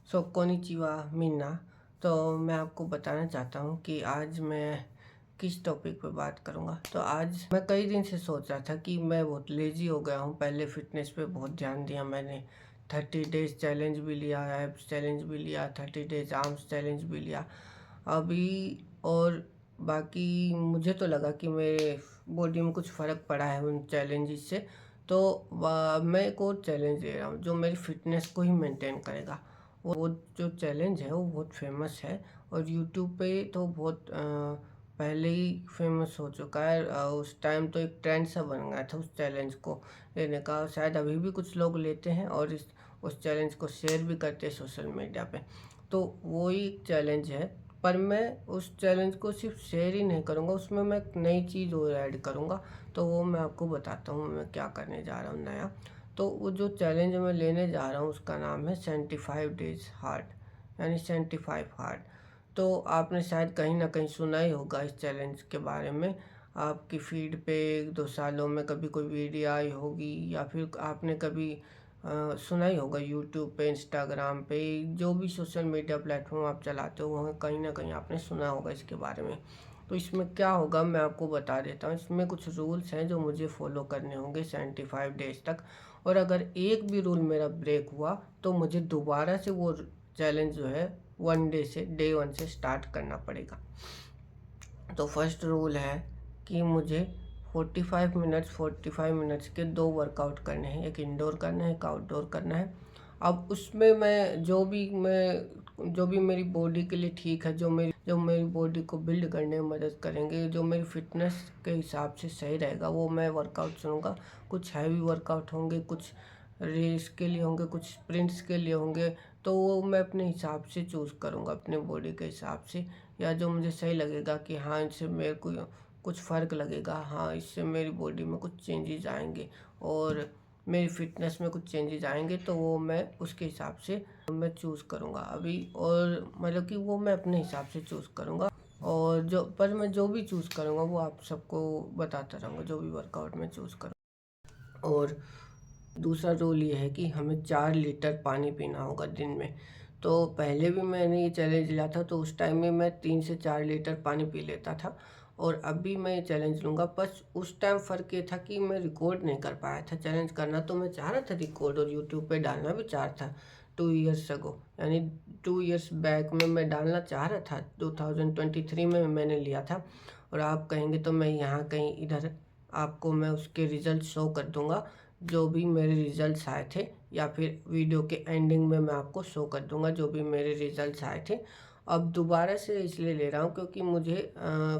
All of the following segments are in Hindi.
सो कोनिचिवा मिन्ना। तो मैं आपको बताना चाहता हूँ कि आज मैं किस टॉपिक पे बात करूँगा। तो आज मैं कई दिन से सोच रहा था कि मैं बहुत लेज़ी हो गया हूँ। पहले फ़िटनेस पे बहुत ध्यान दिया मैंने, 30 डेज़ चैलेंज भी लिया, एब्स चैलेंज भी लिया, 30 डेज़ आर्म्स चैलेंज भी लिया अभी। और बाकी मुझे तो लगा कि मेरे बॉडी में कुछ फ़र्क पड़ा है उन चैलेंजेस से। तो मैं एक और चैलेंज ले रहा हूँ जो मेरी फ़िटनेस को ही मेंटेन करेगा। वो जो चैलेंज है वो बहुत फेमस है और यूट्यूब पे तो बहुत पहले ही फेमस हो चुका है। उस टाइम तो एक ट्रेंड सा बन गया था उस चैलेंज को लेने का। शायद अभी भी कुछ लोग लेते हैं और उस चैलेंज को शेयर भी करते हैं सोशल मीडिया पे। तो वो ही एक चैलेंज है, पर मैं उस चैलेंज को सिर्फ शेयर ही नहीं करूँगा, उसमें मैं एक नई चीज़ और ऐड करूँगा। तो वो मैं आपको बताता हूँ मैं क्या करने जा रहा हूँ नया। तो वो जो चैलेंज मैं लेने जा रहा हूँ उसका नाम है 75 डेज हार्ड, यानी 75 हार्ड। तो आपने शायद कहीं ना कहीं सुना ही होगा इस चैलेंज के बारे में। आपकी फीड पे 2 सालों में कभी कोई वीडियो आई होगी या फिर आपने कभी सुना ही होगा यूट्यूब पे, इंस्टाग्राम पे, जो भी सोशल मीडिया प्लेटफॉर्म आप चलाते हो वहाँ कहीं ना कहीं आपने सुना होगा इसके बारे में। तो इसमें क्या होगा मैं आपको बता देता हूँ। इसमें कुछ रूल्स हैं जो मुझे फॉलो करने होंगे 75 डेज तक। और अगर एक भी रूल मेरा ब्रेक हुआ तो मुझे दोबारा से वो चैलेंज जो है डे 1 से स्टार्ट करना पड़ेगा। तो फर्स्ट रूल है कि मुझे 45 मिनट्स के 2 वर्कआउट करने हैं, एक इंडोर करना है, एक आउटडोर करना है। अब उसमें मैं जो भी मेरी बॉडी के लिए ठीक है, जो मेरी बॉडी को बिल्ड करने में मदद करेंगे, जो मेरी फिटनेस के हिसाब से सही रहेगा वो मैं वर्कआउट चुनूँगा। कुछ हैवी वर्कआउट होंगे, कुछ रेस के लिए होंगे, कुछ स्प्रिंट्स के लिए होंगे। तो वो मैं अपने हिसाब से चूज़ करूँगा, अपने बॉडी के हिसाब से, या जो मुझे सही लगेगा कि हाँ इनसे मेरे को कुछ फ़र्क लगेगा, हाँ इससे मेरी बॉडी में कुछ चेंजेस आएंगे और मेरी फिटनेस में कुछ चेंजेस आएंगे। तो वो मैं उसके हिसाब से मैं चूज़ करूँगा अभी। और मतलब कि वो मैं अपने हिसाब से चूज़ करूँगा। और मैं जो भी चूज़ करूँगा वो आप सबको बताता रहूँगा, जो भी वर्कआउट मैं चूज़ करूँ। और दूसरा रूल ये है कि हमें 4 लीटर पानी पीना होगा दिन में। तो पहले भी मैंने ये चैलेंज लिया था तो उस टाइम में मैं 3 से 4 लीटर पानी पी लेता था। और अभी मैं ये चैलेंज लूँगा, बस उस टाइम फ़र्क ये था कि मैं रिकॉर्ड नहीं कर पाया था। चैलेंज करना तो मैं चाह रहा था रिकॉर्ड और यूट्यूब पे डालना भी चाह रहा था 2 ईयर्स अगो, यानी 2 ईयर्स बैक में मैं डालना चाह रहा था। 2023 में मैंने लिया था। और आप कहेंगे तो मैं यहाँ कहीं इधर आपको मैं उसके रिज़ल्ट शो कर दूँगा, जो भी मेरे रिज़ल्ट्स आए थे, या फिर वीडियो के एंडिंग में मैं आपको शो कर दूंगा जो भी मेरे रिज़ल्ट्स आए थे। अब दोबारा से इसलिए ले रहा हूँ क्योंकि मुझे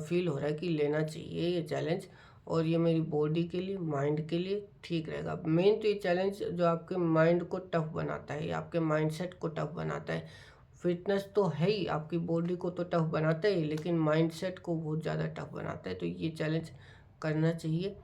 फील हो रहा है कि लेना चाहिए ये चैलेंज, और ये मेरी बॉडी के लिए, माइंड के लिए ठीक रहेगा। मेन तो ये चैलेंज जो आपके माइंड को टफ बनाता है, आपके माइंडसेट को टफ बनाता है। फिटनेस तो है ही, आपकी बॉडी को तो टफ बनाता ही, लेकिन माइंडसेट को बहुत ज़्यादा टफ बनाता है। तो ये चैलेंज करना चाहिए।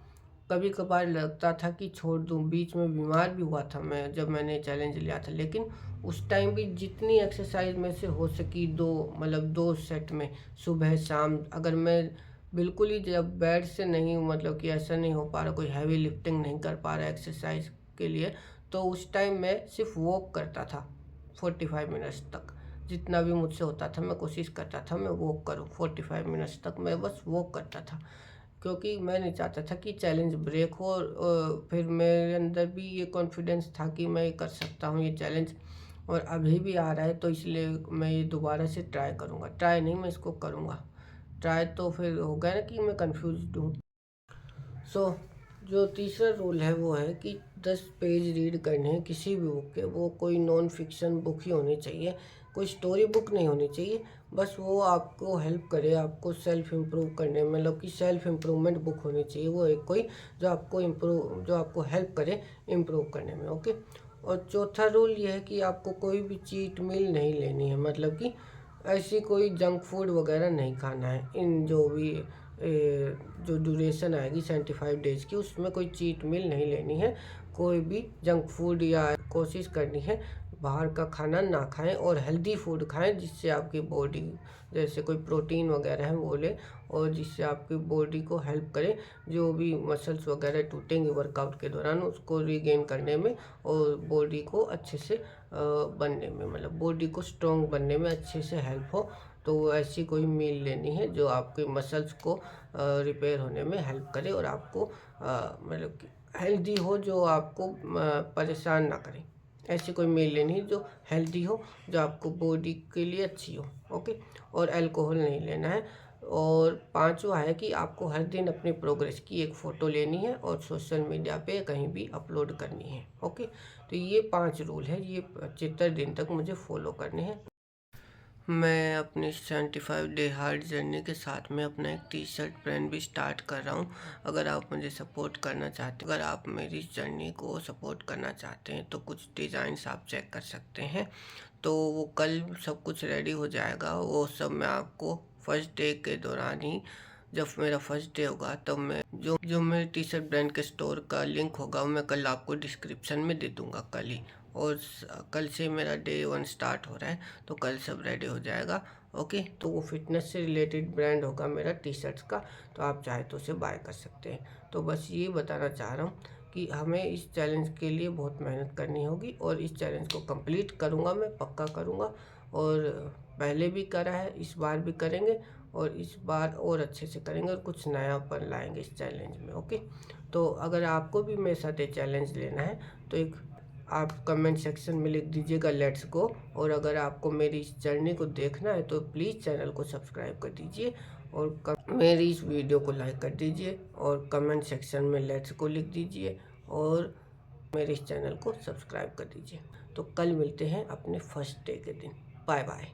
कभी कभार लगता था कि छोड़ दूं, बीच में बीमार भी हुआ था मैं जब मैंने चैलेंज लिया था, लेकिन उस टाइम भी जितनी एक्सरसाइज में से हो सकी, 2 सेट में, सुबह शाम, अगर मैं बिल्कुल ही जब बेड से नहीं, मतलब कि ऐसा नहीं हो पा रहा, कोई हैवी लिफ्टिंग नहीं कर पा रहा एक्सरसाइज के लिए, तो उस टाइम मैं सिर्फ वॉक करता था 45 मिनट्स तक। जितना भी मुझसे होता था मैं कोशिश करता था मैं वॉक करूँ, 45 मिनट्स तक मैं बस वॉक करता था। क्योंकि मैं नहीं चाहता था कि चैलेंज ब्रेक हो, और फिर मेरे अंदर भी ये कॉन्फिडेंस था कि मैं कर सकता हूँ ये चैलेंज। और अभी भी आ रहा है तो इसलिए मैं ये दोबारा से ट्राई करूँगा, ट्राई नहीं मैं इसको करूँगा। ट्राई तो फिर हो गया ना कि मैं कंफ्यूज हूँ। सो जो तीसरा रूल है वो है कि 10 पेज रीड करने हैं किसी भी बुक के। वो कोई नॉन फिक्शन बुक ही होनी चाहिए, कोई स्टोरी बुक नहीं होनी चाहिए। बस वो आपको हेल्प करे, आपको सेल्फ इम्प्रूव करने में, मतलब कि सेल्फ इम्प्रूवमेंट बुक होनी चाहिए। वो एक कोई जो आपको हेल्प करे इम्प्रूव करने में। ओके। और चौथा रूल ये है कि आपको कोई भी चीट मील नहीं लेनी है, मतलब कि ऐसी कोई जंक फूड वगैरह नहीं खाना है। इन जो भी जो ड्यूरेशन आएगी 75 डेज़ की, उसमें कोई चीट मील नहीं लेनी है, कोई भी जंक फूड, या कोशिश करनी है बाहर का खाना ना खाएं और हेल्दी फूड खाएं, जिससे आपकी बॉडी, जैसे कोई प्रोटीन वगैरह है वो लें, और जिससे आपकी बॉडी को हेल्प करे, जो भी मसल्स वगैरह टूटेंगे वर्कआउट के दौरान उसको रीगेन करने में, और बॉडी को अच्छे से बनने में, मतलब बॉडी को स्ट्रॉन्ग बनने में अच्छे से हेल्प हो। तो ऐसी कोई मील लेनी है जो आपके मसल्स को रिपेयर होने में हेल्प करे, और आपको मतलब कि हेल्दी हो, जो आपको परेशान ना करे। ऐसी कोई मील लेनी है जो हेल्दी हो, जो आपको बॉडी के लिए अच्छी हो। ओके, और अल्कोहल नहीं लेना है। और पांचवा है कि आपको हर दिन अपनी प्रोग्रेस की एक फ़ोटो लेनी है और सोशल मीडिया पे कहीं भी अपलोड करनी है। ओके, तो ये 5 रूल है, ये 75 दिन तक मुझे फॉलो करने हैं। मैं अपनी 75 डे हार्ड जर्नी के साथ में अपना एक टी शर्ट ब्रांड भी स्टार्ट कर रहा हूँ। अगर आप मुझे सपोर्ट करना चाहते हैं, अगर आप मेरी जर्नी को सपोर्ट करना चाहते हैं, तो कुछ डिज़ाइंस आप चेक कर सकते हैं। तो वो कल सब कुछ रेडी हो जाएगा, वो सब मैं आपको फर्स्ट डे के दौरान ही, जब मेरा फर्स्ट डे होगा, तब मैं जो मेरे टी शर्ट ब्रांड के स्टोर का लिंक होगा वो मैं कल आपको डिस्क्रिप्शन में दे दूँगा कल ही। और कल से मेरा डे 1 स्टार्ट हो रहा है, तो कल सब रेडी हो जाएगा। ओके, तो वो फिटनेस से रिलेटेड ब्रांड होगा मेरा टी शर्ट्स का, तो आप चाहे तो उसे बाय कर सकते हैं। तो बस ये बताना चाह रहा हूँ कि हमें इस चैलेंज के लिए बहुत मेहनत करनी होगी, और इस चैलेंज को कंप्लीट करूँगा, मैं पक्का करूँगा। और पहले भी करा है, इस बार भी करेंगे, और इस बार और अच्छे से करेंगे, और कुछ नयापन लाएंगे इस चैलेंज में। ओके, तो अगर आपको भी मेरे साथ ये चैलेंज लेना है, तो एक आप कमेंट सेक्शन में लिख दीजिएगा लेट्स गो। और अगर आपको मेरी इस जर्नी को देखना है तो प्लीज़ चैनल को सब्सक्राइब कर दीजिए, और मेरी इस वीडियो को लाइक कर दीजिए, और कमेंट सेक्शन में लेट्स गो लिख दीजिए, और मेरे इस चैनल को सब्सक्राइब कर दीजिए। तो कल मिलते हैं अपने फर्स्ट डे के दिन। Bye bye.